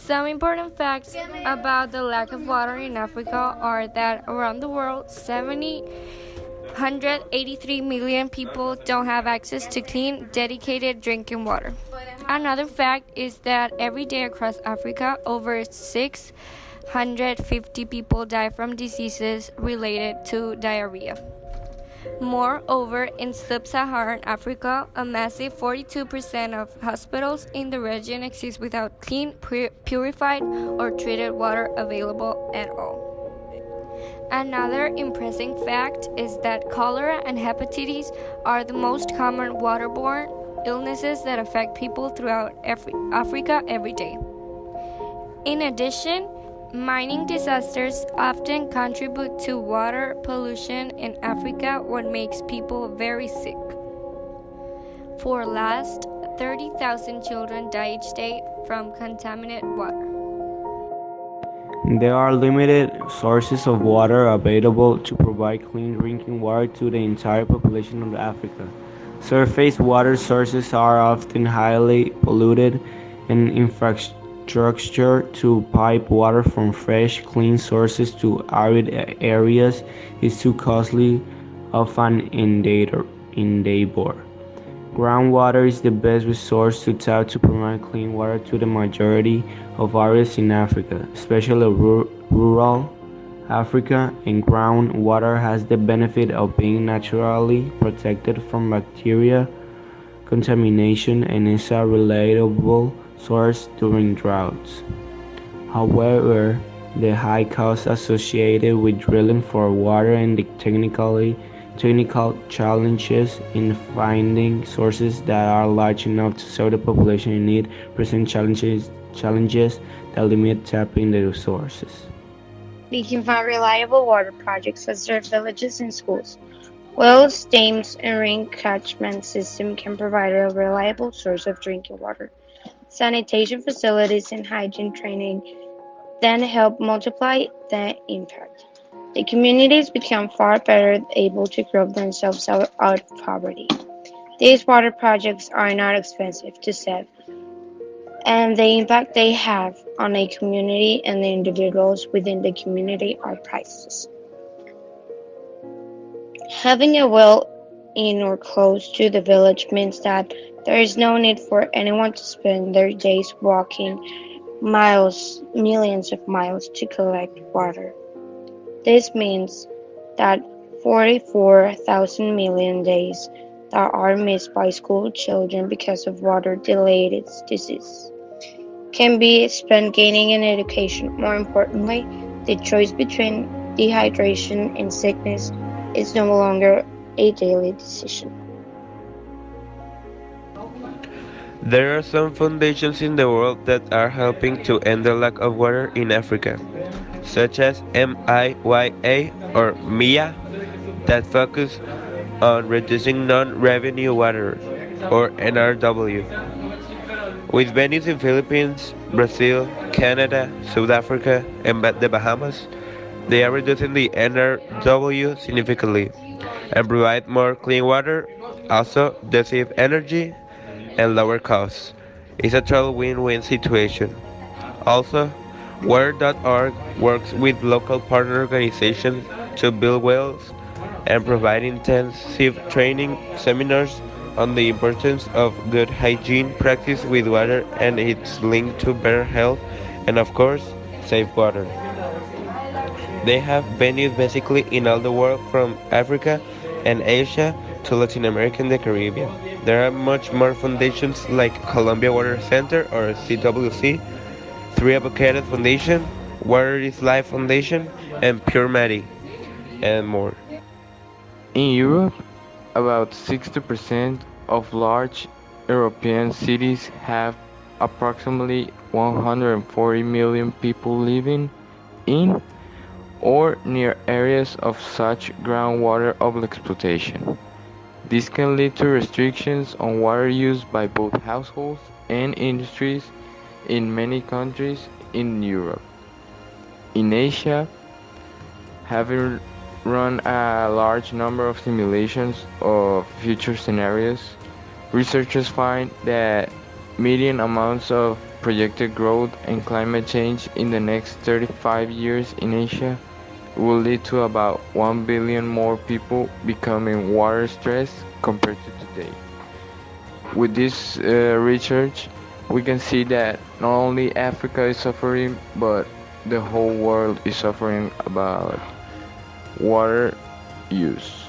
Some important facts about the lack of water in Africa are that around the world, 783 million people don't have access to clean, dedicated drinking water. Another fact is that every day across Africa, over 650 people die from diseases related to diarrhea. Moreover, in sub-Saharan Africa, a massive 42% of hospitals in the region exist without clean, purified, or treated water available at all. Another impressive fact is that cholera and hepatitis are the most common waterborne illnesses that affect people throughout Africa every day. In addition, mining disasters often contribute to water pollution in Africa, what makes people very sick. For last, 30,000 children die each day from contaminated water. There are limited sources of water available to provide clean drinking water to the entire population of Africa. Surface water sources are often highly polluted, and infrastructure to pipe water from fresh, clean sources to arid areas is too costly, often endangered. Groundwater is the best resource to tap to provide clean water to the majority of areas in Africa, especially rural Africa, and groundwater has the benefit of being naturally protected from bacteria contamination and is a reliable source during droughts. However, the high costs associated with drilling for water and the technical challenges in finding sources that are large enough to serve the population in need present challenges that limit tapping the resources. We can find reliable water projects that serve villages and schools. Wells, dams, and rain catchment system can provide a reliable source of drinking water. Sanitation facilities and hygiene training then help multiply the impact. The communities become far better able to grow themselves out of poverty. These water projects are not expensive to set, and the impact they have on a community and the individuals within the community are priceless. Having a well in or close to the village means that there is no need for anyone to spend their days walking millions of miles to collect water. This means that 44,000 million days that are missed by school children because of water-related disease can be spent gaining an education. More importantly, the choice between dehydration and sickness is no longer a daily decision. There are some foundations in the world that are helping to end the lack of water in Africa, such as MIYA or MIA, that focus on reducing non-revenue water, or NRW. With venues in Philippines, Brazil, Canada, South Africa, and the Bahamas, they are reducing the NRW significantly and provide more clean water. Also, they save energy and lower costs. It's a total win-win situation. Also, Water.org works with local partner organizations to build wells and provide intensive training seminars on the importance of good hygiene practice with water and its link to better health and, of course, safe water. They have venues basically in all the world, from Africa and Asia to Latin America and the Caribbean. There are much more foundations like Columbia Water Center or CWC, Three Avocado Foundation, Water is Life Foundation, and Pure Medi, and more. In Europe, about 60% of large European cities have approximately 140 million people living in or near areas of such groundwater overexploitation. This can lead to restrictions on water use by both households and industries in many countries in Europe. In Asia, having run a large number of simulations of future scenarios, researchers find that median amounts of projected growth and climate change in the next 35 years in Asia will lead to about 1 billion more people becoming water stressed compared to today. With this research, we can see that not only Africa is suffering, but the whole world is suffering about water use.